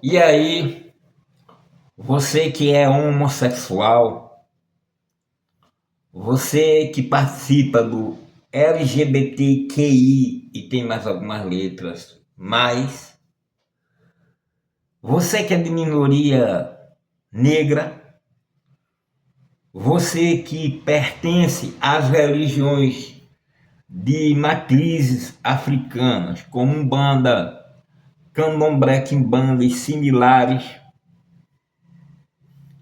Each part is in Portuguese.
E aí, você que é homossexual, você que participa do LGBTQI e tem mais algumas letras, mas você que é de minoria negra, você que pertence às religiões de matrizes africanas, como Umbanda, Candomblé, Quimbanda e similares,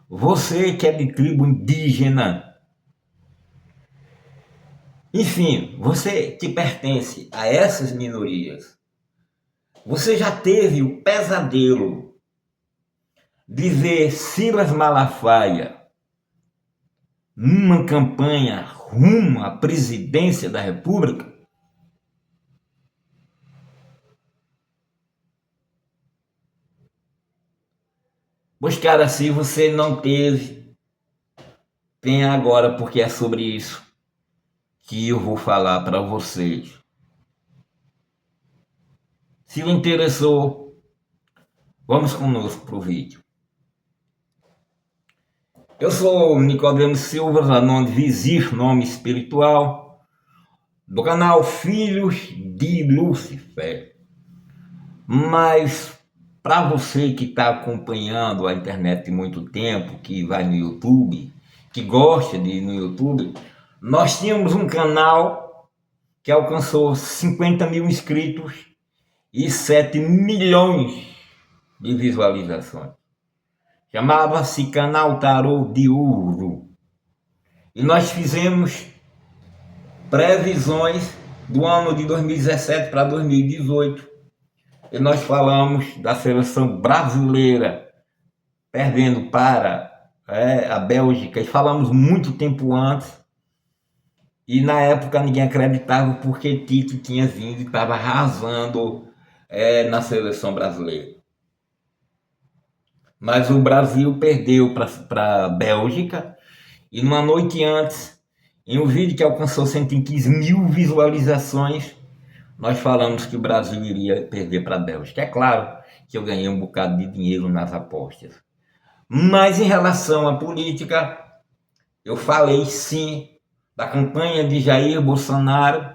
você que é de tribo indígena, enfim, você que pertence a essas minorias, você já teve o pesadelo de ver Silas Malafaia numa campanha rumo à presidência da República? Pois, cara, se você não teve, tem agora, porque é sobre isso que eu vou falar para vocês. Se lhe interessou, vamos conosco para o vídeo. Eu sou Nicodemo Silva, Zanon de Vizir, nome espiritual, do canal Filhos de Lúcifer. Mas para você que está acompanhando a internet de muito tempo, que vai no YouTube, que gosta de ir no YouTube, nós tínhamos um canal que alcançou 50 mil inscritos e 7 milhões de visualizações. Chamava-se Canal Tarô de Ouro. E nós fizemos previsões do ano de 2017 para 2018. E nós falamos da seleção brasileira perdendo para a Bélgica. E falamos muito tempo antes. E na época ninguém acreditava porque Tito tinha vindo e estava arrasando na seleção brasileira. Mas o Brasil perdeu para a Bélgica e numa noite antes, em um vídeo que alcançou 115 mil visualizações, nós falamos que o Brasil iria perder para a Bélgica. É claro que eu ganhei um bocado de dinheiro nas apostas. Mas em relação à política, eu falei sim da campanha de Jair Bolsonaro.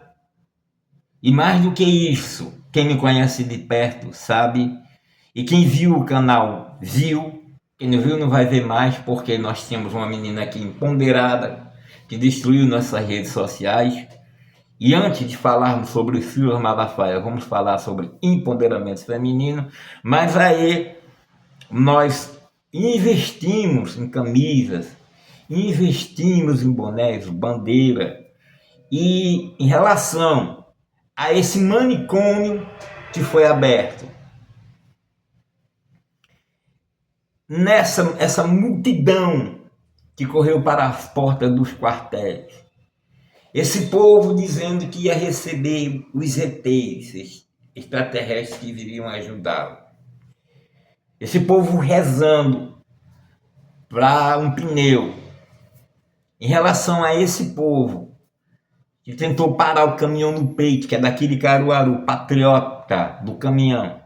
E mais do que isso, quem me conhece de perto sabe. E quem viu o canal viu. Quem não viu não vai ver mais, porque nós temos uma menina aqui empoderada que destruiu nossas redes sociais. E antes de falarmos sobre o Silas Malafaia, vamos falar sobre empoderamento feminino. Mas aí nós investimos em camisas, investimos em bonés, bandeira. E em relação a esse manicômio que foi aberto, essa multidão que correu para as portas dos quartéis, esse povo dizendo que ia receber os ETs, extraterrestres que viriam ajudá-lo, esse povo rezando para um pneu. Em relação a esse povo que tentou parar o caminhão no peito, que é daqui de Caruaru, patriota do caminhão,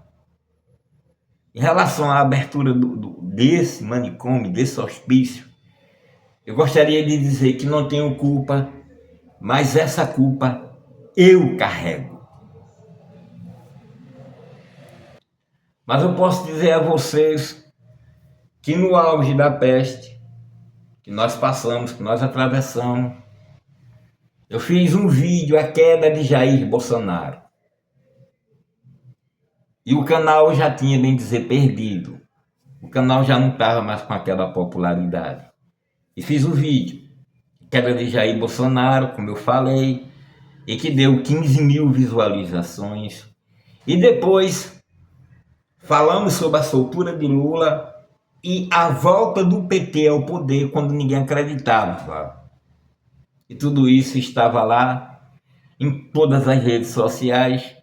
em relação à abertura desse manicômio, desse hospício, eu gostaria de dizer que não tenho culpa, mas essa culpa eu carrego. Mas eu posso dizer a vocês que no auge da peste, que nós passamos, que nós atravessamos, eu fiz um vídeo, a queda de Jair Bolsonaro. E o canal já tinha, bem dizer, perdido. O canal já não estava mais com aquela popularidade. E fiz o vídeo, queda de Jair Bolsonaro, como eu falei, e que deu 15 mil visualizações. E depois falamos sobre a soltura de Lula e a volta do PT ao poder quando ninguém acreditava. E tudo isso estava lá em todas as redes sociais,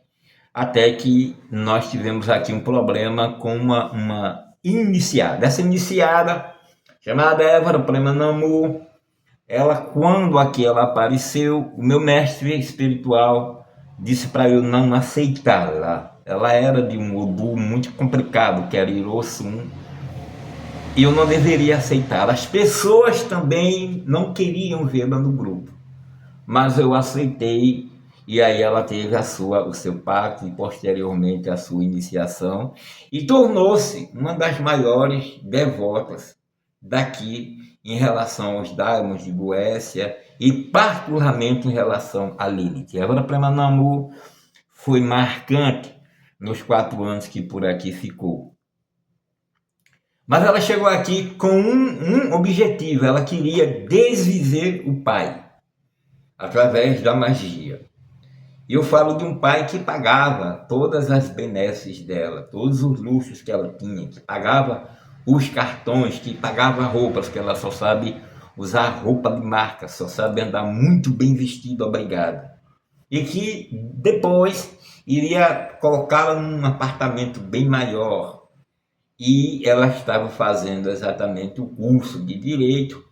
até que nós tivemos aqui um problema com uma iniciada. Essa iniciada, chamada Évora Premanamu, ela, quando aqui ela apareceu, o meu mestre espiritual disse para eu não aceitá-la. ela era de um Odu muito complicado, que era Irosum, e eu não deveria aceitar. As pessoas também não queriam vê-la no grupo, mas eu aceitei, e aí ela teve o seu pacto e posteriormente a sua iniciação, e tornou-se uma das maiores devotas daqui em relação aos daimons de Goécia e particularmente em relação a Lilith. Agora, Premanamur foi marcante nos 4 anos que por aqui ficou. Mas ela chegou aqui com um objetivo, ela queria desviver o pai através da magia. E eu falo de um pai que pagava todas as benesses dela, todos os luxos que ela tinha, que pagava os cartões, que pagava roupas, que ela só sabe usar roupa de marca, só sabe andar muito bem vestido, obrigada. E que depois iria colocá-la num apartamento bem maior. E ela estava fazendo exatamente o curso de Direito,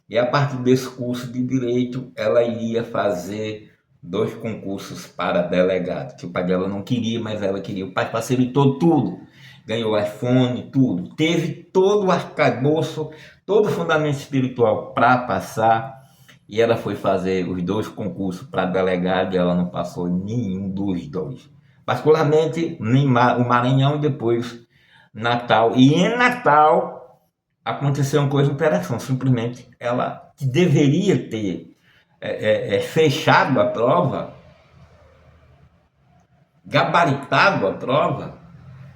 e a partir desse curso de Direito, ela iria fazer 2 concursos para delegado, que o pai dela não queria, mas ela queria. O pai facilitou tudo, ganhou iPhone, tudo. Teve todo o arcabouço, todo o fundamento espiritual para passar, e ela foi fazer os 2 concursos para delegado e ela não passou nenhum dos 2. Particularmente o Maranhão e depois Natal. E em Natal aconteceu uma coisa interessante, simplesmente ela deveria ter fechado a prova, gabaritado a prova,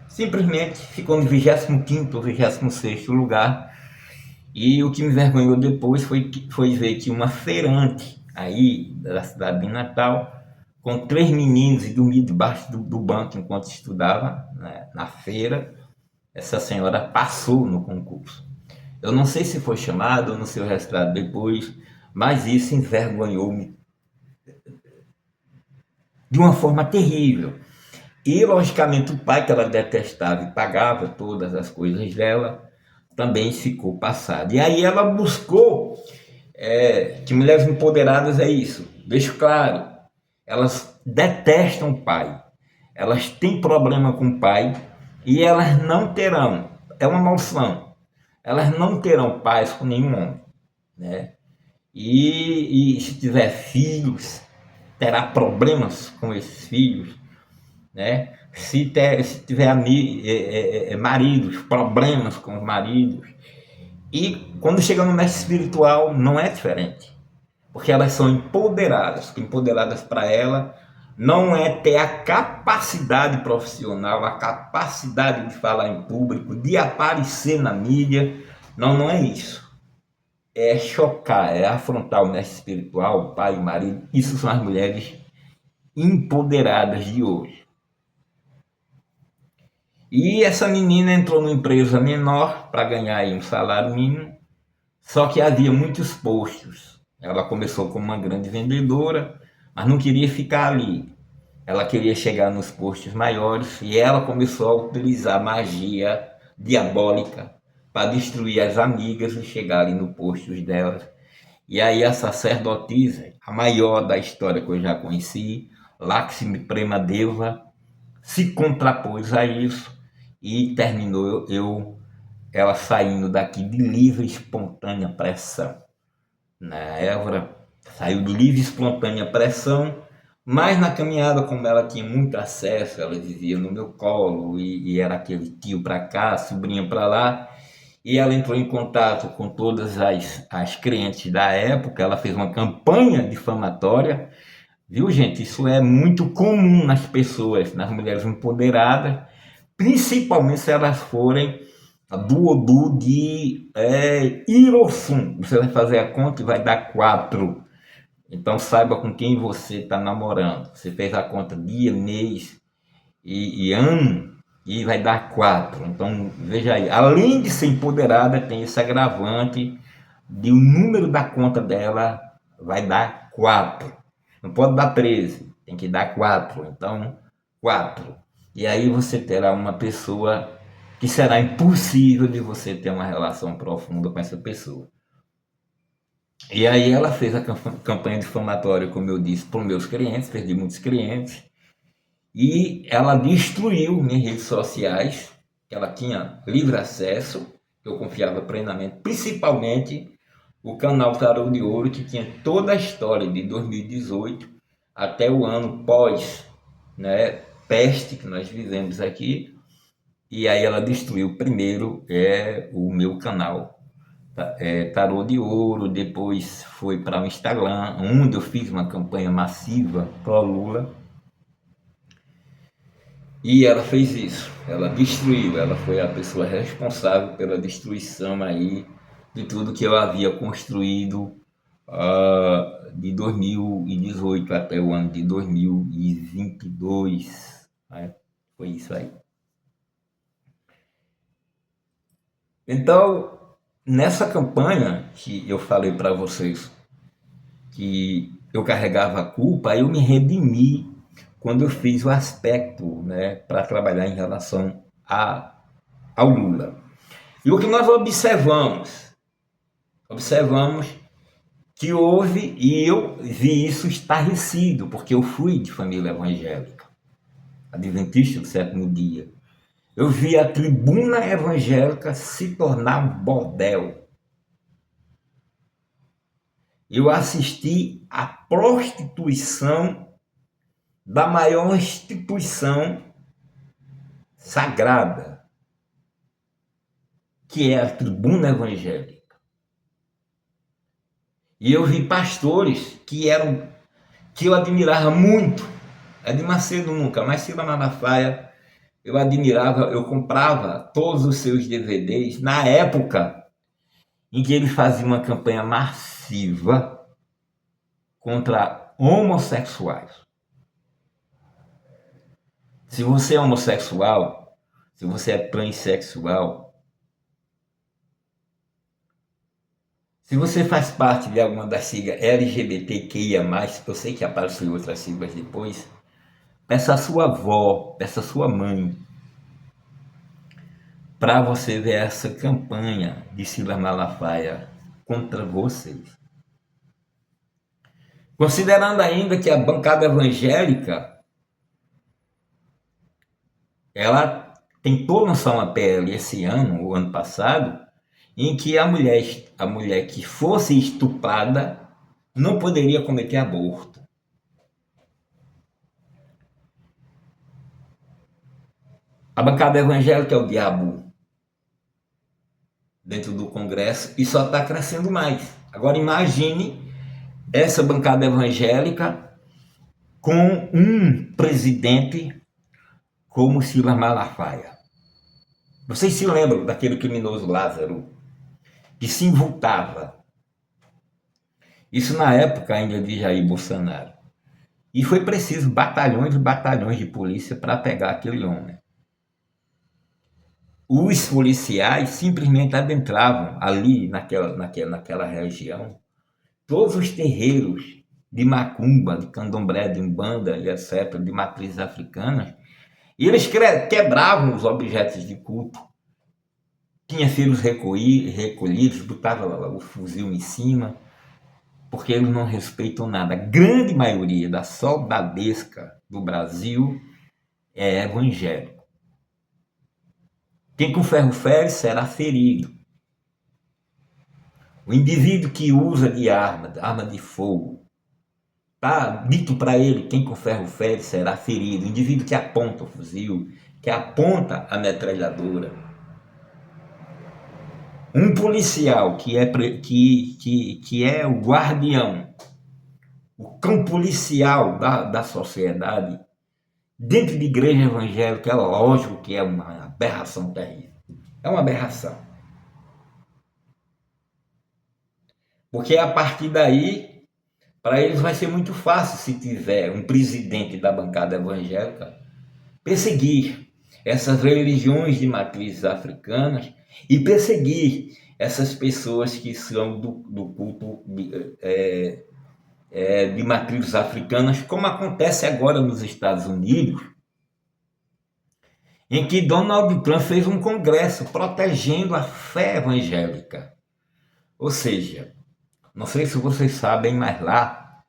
simplesmente ficou no 25º ou 26º lugar. E o que me envergonhou depois foi ver que uma feirante aí da cidade de Natal, com 3 meninos e dormia debaixo do banco enquanto estudava, né, na feira, essa senhora passou no concurso. Eu não sei se foi chamado ou não sei o resultado depois, mas isso envergonhou-me de uma forma terrível. E, logicamente, o pai que ela detestava e pagava todas as coisas dela, também ficou passado. E aí ela buscou, que mulheres empoderadas é isso, deixo claro, elas detestam o pai, elas têm problema com o pai e elas não terão, é uma maldição, elas não terão paz com nenhum homem, né? E se tiver filhos, terá problemas com esses filhos, né? Se tiver maridos, problemas com os maridos. E quando chega no mestre espiritual, não é diferente. Porque elas são empoderadas. Empoderadas para ela não é ter a capacidade profissional, a capacidade de falar em público, de aparecer na mídia. Não, não é isso. É chocar, é afrontar o mestre espiritual, o pai, o marido. Isso são as mulheres empoderadas de hoje. E essa menina entrou numa empresa menor para ganhar aí um salário mínimo, só que havia muitos postos. Ela começou como uma grande vendedora, mas não queria ficar ali. Ela queria chegar nos postos maiores e ela começou a utilizar magia diabólica para destruir as amigas e chegar ali no postos delas. E aí a sacerdotisa, a maior da história que eu já conheci, Lakshmi Premadeva, se contrapôs a isso e terminou ela saindo daqui de livre e espontânea pressão. Na Évora, saiu de livre e espontânea pressão, mas na caminhada, como ela tinha muito acesso, ela vivia no meu colo e era aquele tio para cá, sobrinha para lá, e ela entrou em contato com todas as crentes da época, ela fez uma campanha difamatória, viu gente? Isso é muito comum nas pessoas, nas mulheres empoderadas, principalmente se elas forem do Odu de Irofum. Você vai fazer a conta e vai dar 4. Então saiba com quem você está namorando. Você fez a conta dia, mês e ano e vai dar 4. Então veja aí, além de ser empoderada, tem esse agravante de o número da conta dela vai dar 4. Não pode dar 13, tem que dar 4. Então 4. E aí você terá uma pessoa que será impossível de você ter uma relação profunda com essa pessoa. E aí ela fez a campanha difamatória, como eu disse, para os meus clientes, perdi muitos clientes, e ela destruiu minhas redes sociais, que ela tinha livre acesso, eu confiava plenamente, principalmente o canal Tarô de Ouro, que tinha toda a história de 2018 até o ano pós, né, peste que nós vivemos aqui, e aí ela destruiu primeiro o meu canal Tarô de Ouro, depois foi para o Instagram, onde eu fiz uma campanha massiva pró-Lula, e ela fez isso, ela destruiu, ela foi a pessoa responsável pela destruição aí de tudo que eu havia construído de 2018 até o ano de 2022, né? Foi isso aí. Então, nessa campanha que eu falei para vocês que eu carregava a culpa, eu me redimi quando eu fiz o aspecto, né, para trabalhar em relação ao Lula. E o que nós observamos? Observamos que houve, e eu vi isso estarrecido, porque eu fui de família evangélica, adventista do sétimo dia. Eu vi a tribuna evangélica se tornar um bordel. Eu assisti à prostituição da maior instituição sagrada, que é a tribuna evangélica. E eu vi pastores que eu admirava muito. Edir Macedo nunca, mas Cila Malafaia eu admirava, eu comprava todos os seus DVDs na época em que ele fazia uma campanha massiva contra homossexuais. Se você é homossexual, se você é transexual, se você faz parte de alguma das siglas LGBTQIA+, eu sei que apareceu outras siglas depois, peça a sua avó, peça a sua mãe, para você ver essa campanha de Cila Malafaia contra vocês. Considerando ainda que a bancada evangélica, ela tentou lançar uma PL esse ano, o ano passado, em que a mulher que fosse estuprada não poderia cometer aborto. A bancada evangélica é o diabo dentro do Congresso e só está crescendo mais. Agora imagine essa bancada evangélica com um presidente como Silas Malafaia. Vocês se lembram daquele criminoso Lázaro que se invultava? Isso na época ainda de Jair Bolsonaro. E foi preciso batalhões e batalhões de polícia para pegar aquele homem. Os policiais simplesmente adentravam ali naquela região todos os terreiros de macumba, de candomblé, de umbanda e etc., de matrizes africanas, e eles quebravam os objetos de culto. Tinha filhos recolhidos, botava o fuzil em cima, porque eles não respeitam nada. A grande maioria da soldadesca do Brasil é evangélico. Quem com ferro fere será ferido. O indivíduo que usa de arma de fogo, tá dito para ele, quem com ferro fere será ferido. O indivíduo que aponta o fuzil, que aponta a metralhadora. Um policial que é o guardião, o cão policial da sociedade, dentro de igreja evangélica, é lógico que é uma aberração terrível. É uma aberração. Porque a partir daí, para eles vai ser muito fácil, se tiver um presidente da bancada evangélica, perseguir essas religiões de matrizes africanas e perseguir essas pessoas que são do culto de matrizes africanas, como acontece agora nos Estados Unidos, em que Donald Trump fez um congresso protegendo a fé evangélica. Ou seja, não sei se vocês sabem, mas lá,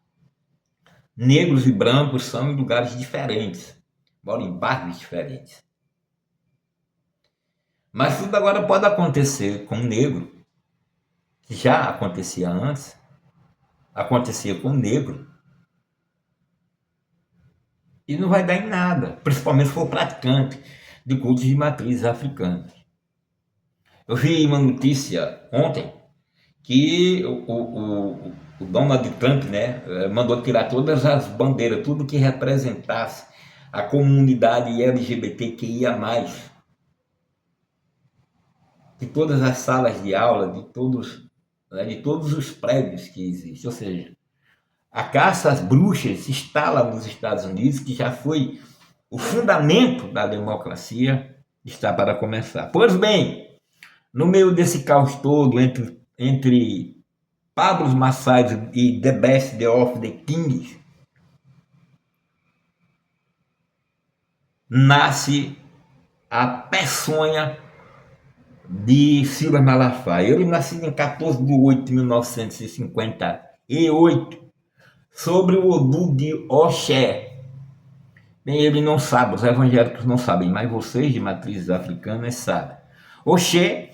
negros e brancos são em lugares diferentes. moram em bairros diferentes. Mas tudo agora pode acontecer com o negro, que já acontecia antes, acontecia com o negro, e não vai dar em nada, principalmente se for praticante de cultos de matrizes africanas. Eu vi uma notícia ontem que o Donald Trump, né, mandou tirar todas as bandeiras, tudo que representasse a comunidade LGBTQIA+, de todas as salas de aula, de todos os prédios que existem. Ou seja, a caça às bruxas está lá nos Estados Unidos, que já foi o fundamento da democracia, está para começar. Pois bem, no meio desse caos todo, entre Pablo Massad e The Best of the Kings, nasce a peçonha de Silas Malafaia. Ele nasceu em 14 de 8 de 1958, sobre o Odu de Oxé. Bem, ele não sabe, os evangélicos não sabem, mas vocês de matrizes africanas sabem. Oxé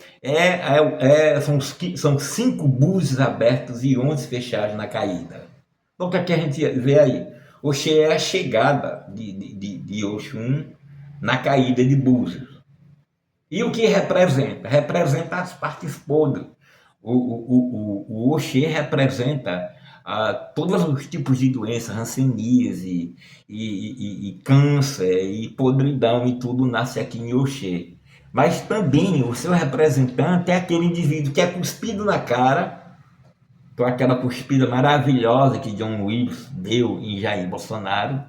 são 5 búzios abertos e 11 fechados na caída. Então o que, é que a gente vê aí? Oxé é a chegada de Oxum na caída de Búzios. E o que representa? Representa as partes podres. O Oxê representa todos os tipos de doenças, hanseníase, e câncer, e podridão, e tudo nasce aqui em Oxê. Mas também o seu representante é aquele indivíduo que é cuspido na cara, com aquela cuspida maravilhosa que John Willis deu em Jair Bolsonaro.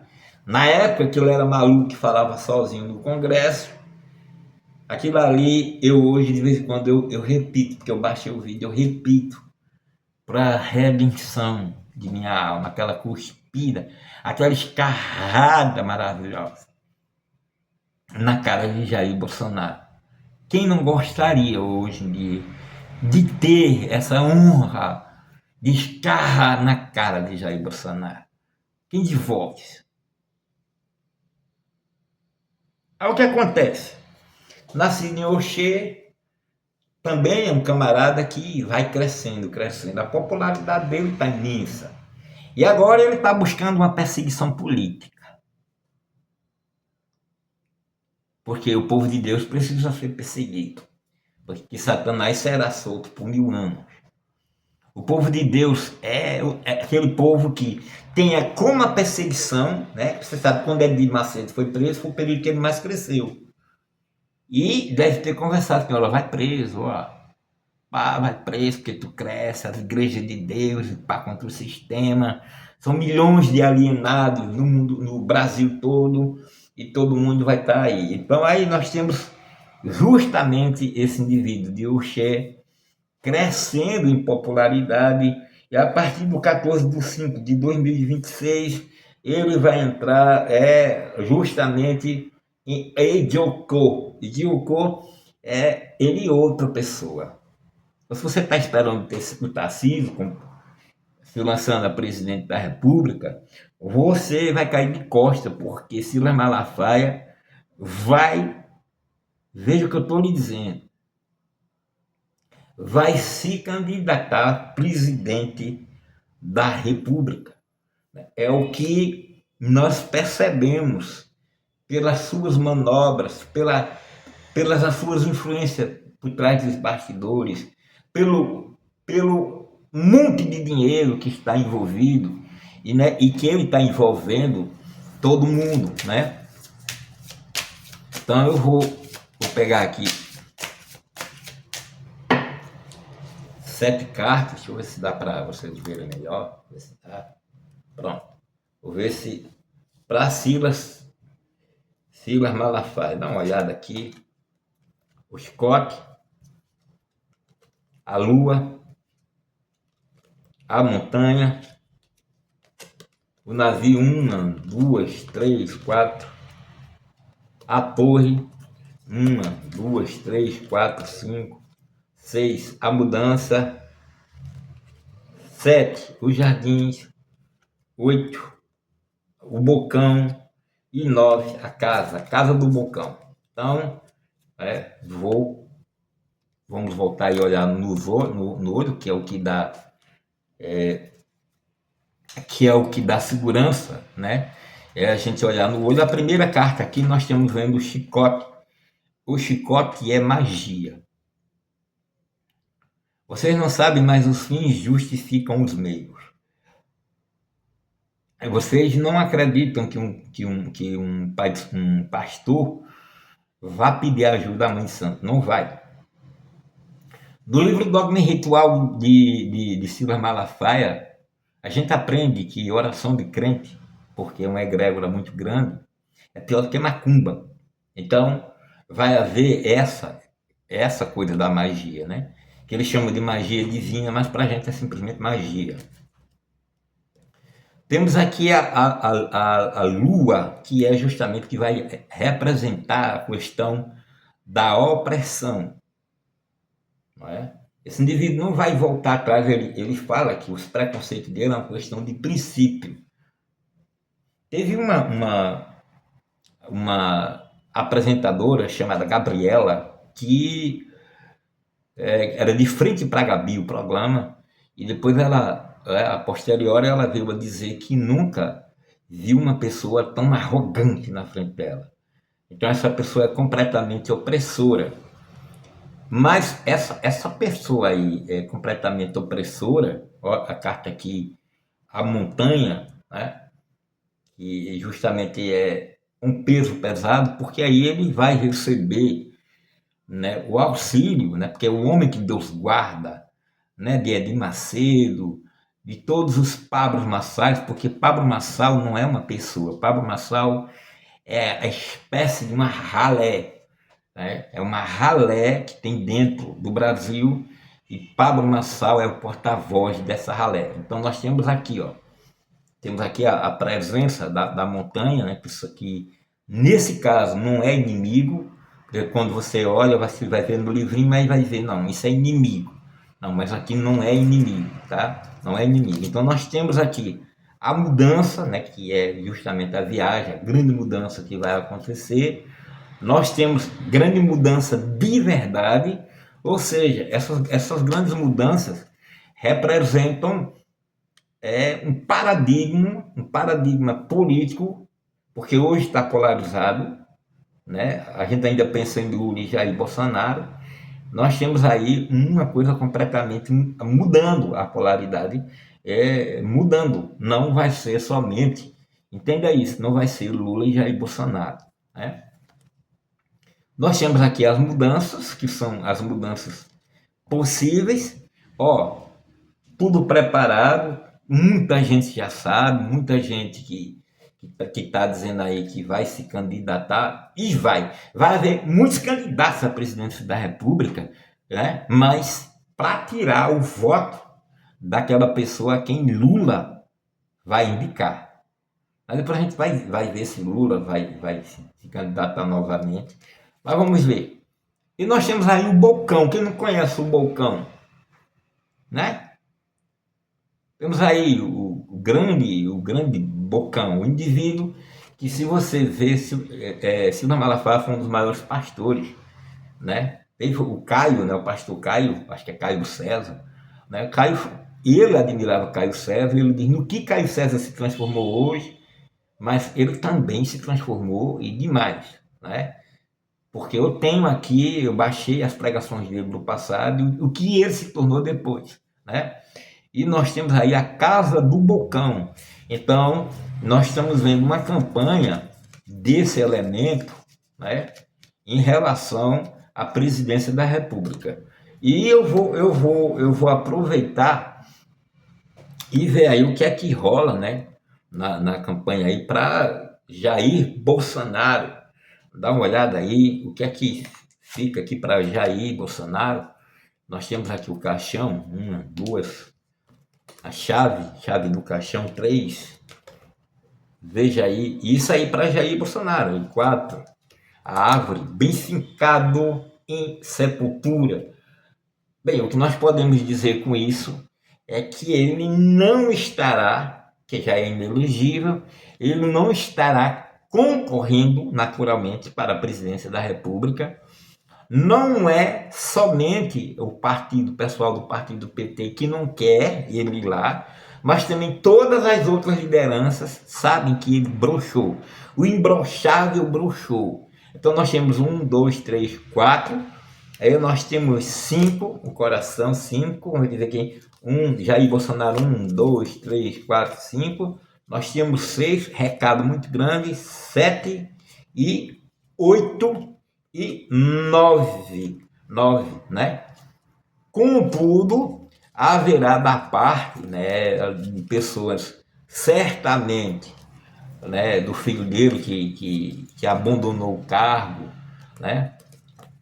Na época que ele era maluco, que falava sozinho no Congresso, aquilo ali, eu hoje, de vez em quando, eu repito, porque eu baixei o vídeo, eu repito, para a redenção de minha alma, aquela cuspida, aquela escarrada maravilhosa na cara de Jair Bolsonaro. Quem não gostaria hoje em dia de ter essa honra de escarrar na cara de Jair Bolsonaro? Quem devolve? Aí o que acontece? Nascido em Oxê, também é um camarada que vai crescendo. A popularidade dele está imensa. E agora ele está buscando uma perseguição política. Porque o povo de Deus precisa ser perseguido. Porque Satanás será solto por 1000 anos. O povo de Deus é aquele povo que tem como a perseguição, né? Você sabe, quando Edir Macedo foi preso, foi o período que ele mais cresceu. E deve ter conversado com ela, vai preso, ó. Vai preso porque tu cresce, as igrejas de Deus, pá, contra o sistema. São milhões de alienados no mundo, no Brasil todo, e todo mundo vai estar aí. Então aí nós temos justamente esse indivíduo de Oxé crescendo em popularidade, e a partir do 14 de 5 de 2026 ele vai entrar justamente em Ejiofor. Ejiofor é ele outra pessoa. Se você está esperando ter o Tarcísio se lançando a presidente da República, você vai cair de costa, porque Silas Malafaia vai, veja o que eu estou lhe dizendo, vai se candidatar a presidente da República. É o que nós percebemos pelas suas manobras, pelas suas influências por trás dos bastidores, pelo monte de dinheiro que está envolvido e que ele está envolvendo todo mundo, né? Então eu vou pegar aqui 7 cartas, deixa eu ver se dá para vocês verem melhor. Pronto, vou ver se para Silas Malafaia, dá uma olhada aqui, o Scott, a Lua, a montanha, o navio 1, 2, 3, 4, a torre 1, 2, 3, 4, 5, 6, a mudança, 7, os jardins, 8, o bocão, 9, a casa do Bocão. Então, vamos voltar e olhar no olho, que é o que dá segurança, né? É a gente olhar no olho. A primeira carta aqui nós estamos vendo o chicote. O chicote é magia. Vocês não sabem, mas os fins justificam os meios. Vocês não acreditam que um pastor vá pedir ajuda à Mãe Santa. Não vai. Do livro Dogma e Ritual de Silas Malafaia, a gente aprende que oração de crente, porque é uma egrégora muito grande, é pior do que macumba. Então, vai haver essa coisa da magia, né? Que eles chamam de magia divina, mas para a gente é simplesmente magia. Temos aqui a lua, que é justamente que vai representar a questão da opressão. Não é? Esse indivíduo não vai voltar atrás, ele fala que os preconceitos dele é uma questão de princípio. Teve uma apresentadora chamada Gabriela, que era de frente para a Gabi o programa, e depois a posteriori, ela veio a dizer que nunca viu uma pessoa tão arrogante na frente dela. Então essa pessoa é completamente opressora. Mas essa pessoa aí é completamente opressora, ó, a carta aqui, a montanha, né? Que justamente é um peso pesado, porque aí ele vai receber, né, o auxílio, né? Porque é o homem que Deus guarda, né? De Edir Macedo, de todos os Pablo Marçais, porque Pablo Marçal não é uma pessoa, Pablo Marçal é a espécie de uma ralé, né? É uma ralé que tem dentro do Brasil, e Pablo Marçal é o porta-voz dessa ralé. Então nós temos aqui, ó, a presença da montanha, né? Que nesse caso não é inimigo, porque quando você olha, você vai ver no livrinho, mas vai ver, não, isso é inimigo. Não, mas aqui não é inimigo, tá? Não é inimigo. Então nós temos aqui a mudança, né? Que é justamente a viagem, a grande mudança que vai acontecer. Nós temos grande mudança de verdade, ou seja, essas grandes mudanças representam um paradigma político, porque hoje está polarizado, né? A gente ainda pensa em Lula e Jair Bolsonaro. Nós temos aí uma coisa completamente mudando a polaridade, mudando. Não vai ser somente, entenda isso, não vai ser Lula e Jair Bolsonaro, né? Nós temos aqui as mudanças, que são as mudanças possíveis. Ó, tudo preparado, muita gente já sabe, muita gente que está dizendo aí que vai se candidatar, e vai haver muitos candidatos à presidência da República, né? Mas para tirar o voto daquela pessoa a quem Lula vai indicar. Mas depois a gente vai ver se Lula vai se candidatar novamente. Mas vamos ver. E nós temos aí o Bocão. Quem não conhece o Bocão, né? Temos aí o grande Bocão, o indivíduo que, se você vê, Silas Malafaia foi um dos maiores pastores, né? Teve o Caio, né? O pastor Caio, acho que é Caio César, né? Caio, ele admirava Caio César, ele diz no que Caio César se transformou hoje, mas ele também se transformou e demais, né? Porque eu tenho aqui, eu baixei as pregações dele do passado e o que ele se tornou depois, né? E nós temos aí a Casa do Bocão. Então, nós estamos vendo uma campanha desse elemento, né, em relação à presidência da República. E eu vou aproveitar e ver aí o que é que rola, né, na campanha aí para Jair Bolsonaro. Dá uma olhada aí, o que é que fica aqui para Jair Bolsonaro. Nós temos aqui o caixão, 1, 2, a chave do caixão, 3. Veja aí, isso aí para Jair Bolsonaro. 4, a árvore, bem fincado em sepultura. Bem, o que nós podemos dizer com isso é que ele não estará, que já é inelegível, ele não estará concorrendo naturalmente para a presidência da República. Não é somente o pessoal do partido PT que não quer ele ir lá, mas também todas as outras lideranças sabem que ele broxou. O imbrochável broxou. Então nós temos 1, 2, 3, 4. Aí nós temos 5, o coração 5, vamos dizer aqui, Jair Bolsonaro 1, 2, 3, 4, 5. Nós temos 6, recado muito grande, 7 e 8 e 9, né? Contudo, haverá da parte, né, de pessoas certamente, né, do filho dele que abandonou o cargo, né,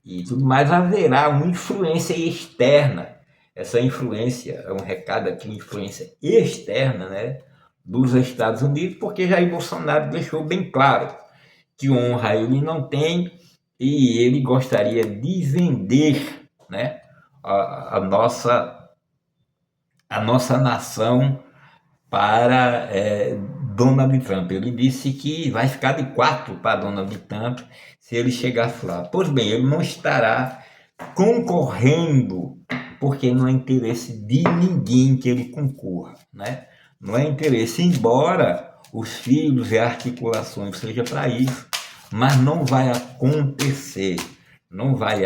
e tudo mais, haverá uma influência externa. Essa influência, é um recado aqui, uma influência externa, né, dos Estados Unidos, porque Jair Bolsonaro deixou bem claro que honra ele não tem e ele gostaria de vender, né, a nossa nação para Donald Trump. Ele disse que vai ficar de 4 para Donald Trump se ele chegasse lá. Pois bem, ele não estará concorrendo, porque não é interesse de ninguém que ele concorra, né? Não é interesse, embora os filhos e articulações seja para isso, mas não vai acontecer, não vai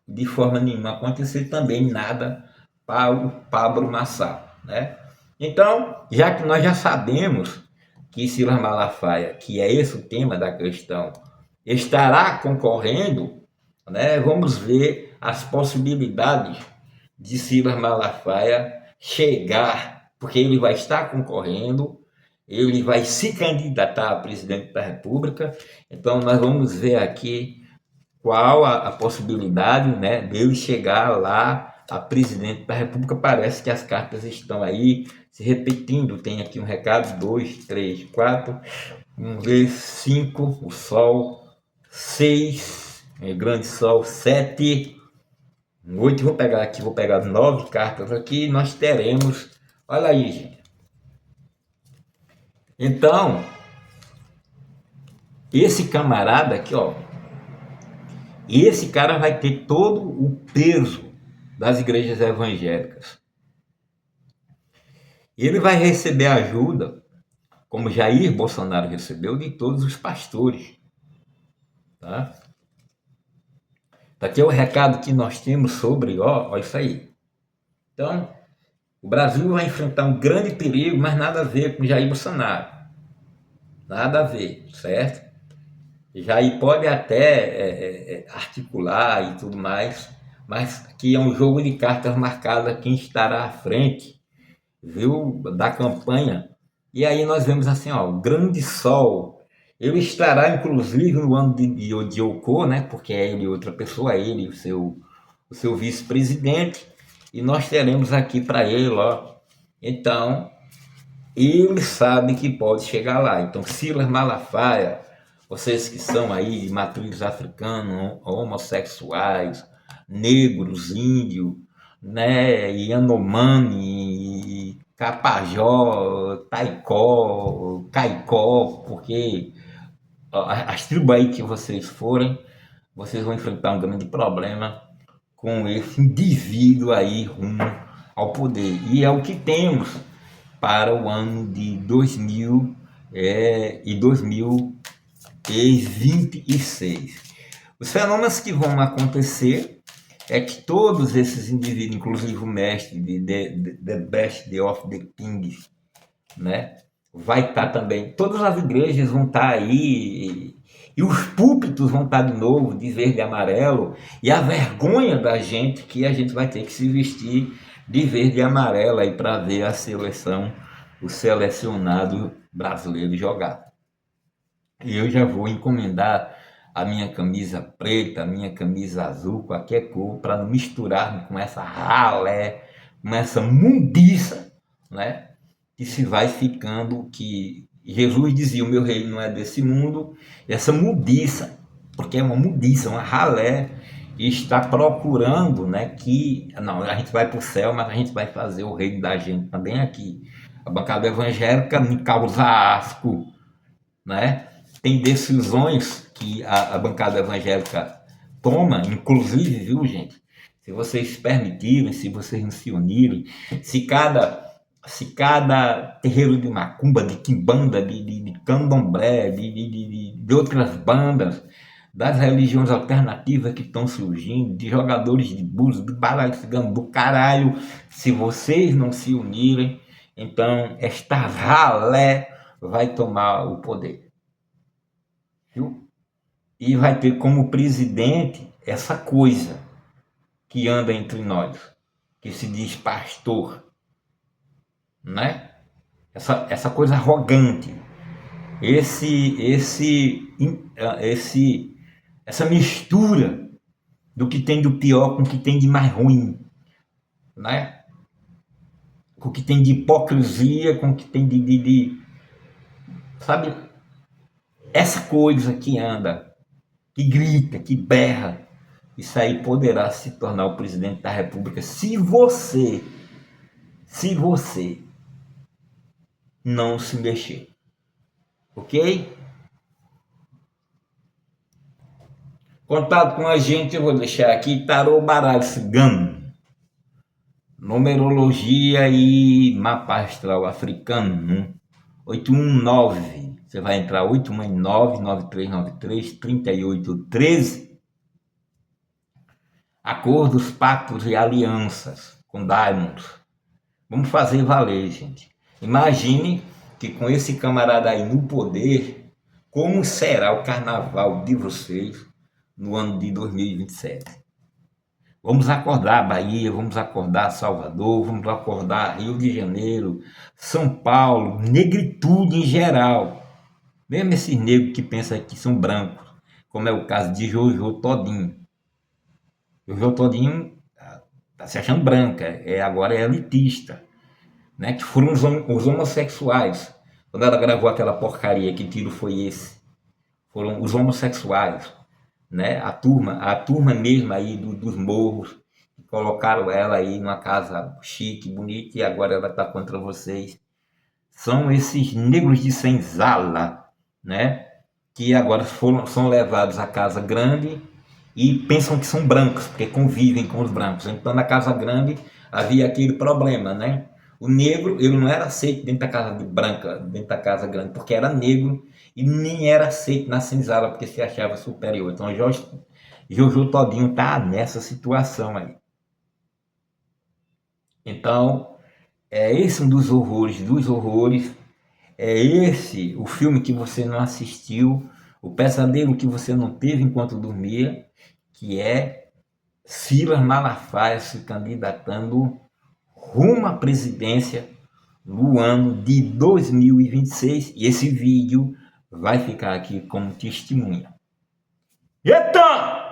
de forma nenhuma acontecer também nada para o Pablo Marçal, né? Então, já que nós já sabemos que Silas Malafaia, que é esse o tema da questão, estará concorrendo, né? Vamos ver as possibilidades de Silas Malafaia chegar, porque ele vai estar concorrendo, ele vai se candidatar a presidente da República. Então nós vamos ver aqui qual a possibilidade, né, dele chegar lá a presidente da República. Parece que as cartas estão aí se repetindo. Tem aqui um recado: 2, 3, 4, vamos ver, 5, o Sol, 6, grande Sol, 7, 8, vou pegar 9 cartas aqui, nós teremos, olha aí, gente. Então, esse camarada aqui, ó, esse cara vai ter todo o peso das igrejas evangélicas. Ele vai receber ajuda, como Jair Bolsonaro recebeu, de todos os pastores. Tá? Aqui é o recado que nós temos sobre, ó isso aí. Então, o Brasil vai enfrentar um grande perigo, mas nada a ver com Jair Bolsonaro. Nada a ver, certo? Jair pode até articular e tudo mais, mas aqui é um jogo de cartas marcadas quem estará à frente, viu, da campanha. E aí nós vemos assim, ó, o grande Sol. Ele estará, inclusive, no ano de Ocô, né? Porque é ele outra pessoa, ele, o seu vice-presidente, e nós teremos aqui para ele, ó. Então, ele sabe que pode chegar lá. Então, Silas Malafaia, vocês que são aí de matriz africana, homossexuais, negros, índios, né, Yanomami, Capajó, Taicó, Caicó, porque as tribos aí que vocês forem, vocês vão enfrentar um grande problema com esse indivíduo aí rumo ao poder. E é o que temos para o ano de 2026. Os fenômenos que vão acontecer é que todos esses indivíduos, inclusive o mestre de The Best of the Kings, né, vai estar também, todas as igrejas vão estar aí, e os púlpitos vão estar de novo de verde e amarelo, e a vergonha da gente que a gente vai ter que se vestir de verde e amarelo aí para ver a seleção, o selecionado brasileiro jogar. E eu já vou encomendar a minha camisa preta, a minha camisa azul, qualquer cor, para não misturar com essa ralé, com essa mundiça, né? Que se vai ficando, que Jesus dizia, o meu reino não é desse mundo, essa mundiça, porque é uma mundiça, uma ralé, e está procurando, né, que, não, a gente vai para o céu, mas a gente vai fazer o reino da gente também aqui. A bancada evangélica me causa asco, né? tem decisões que a bancada evangélica toma, inclusive, viu, gente? Se vocês permitirem, se vocês não se unirem, se cada terreiro de macumba, de quimbanda, de candomblé, de outras bandas, das religiões alternativas que estão surgindo, de jogadores de búzios, de baralho cigano, do caralho, se vocês não se unirem, então esta ralé vai tomar o poder, viu? E vai ter como presidente essa coisa que anda entre nós, que se diz pastor, né? Essa coisa arrogante, essa mistura do que tem do pior com o que tem de mais ruim, né? Com o que tem de hipocrisia, com o que tem sabe, essa coisa que anda, que grita, que berra, isso aí poderá se tornar o presidente da República se você não se mexer, ok? Contato com a gente, eu vou deixar aqui tarô baralho cigano, numerologia e mapa astral africano, 819, você vai entrar 819-9393-3813, acordos, pactos e alianças com Diamonds. Vamos fazer valer, gente. Imagine que com esse camarada aí no poder, como será o carnaval de vocês no ano de 2027. Vamos acordar Bahia, vamos acordar Salvador, vamos acordar Rio de Janeiro, São Paulo, negritude em geral. Mesmo esses negros que pensam que são brancos, como é o caso de Jojo Todinho. Jojo Todinho está se achando branca, agora é elitista, né? Que foram os homossexuais. Quando ela gravou aquela porcaria, que tiro foi esse? Foram os homossexuais, né? A turma mesmo aí dos morros, que colocaram ela aí numa casa chique, bonita, e agora ela está contra vocês. São esses negros de senzala, né? Que agora são levados à casa grande e pensam que são brancos, porque convivem com os brancos. Então, na casa grande havia aquele problema, né? O negro, ele não era aceito dentro da casa branca, dentro da casa grande, porque era negro, e nem era aceito na senzala, porque se achava superior. Então, Jojo Todinho tá nessa situação aí. Então, é esse um dos horrores. É esse o filme que você não assistiu, o pesadelo que você não teve enquanto dormia, que é Silas Malafaia se candidatando rumo à presidência no ano de 2026. E esse vídeo vai ficar aqui como testemunha. Eita!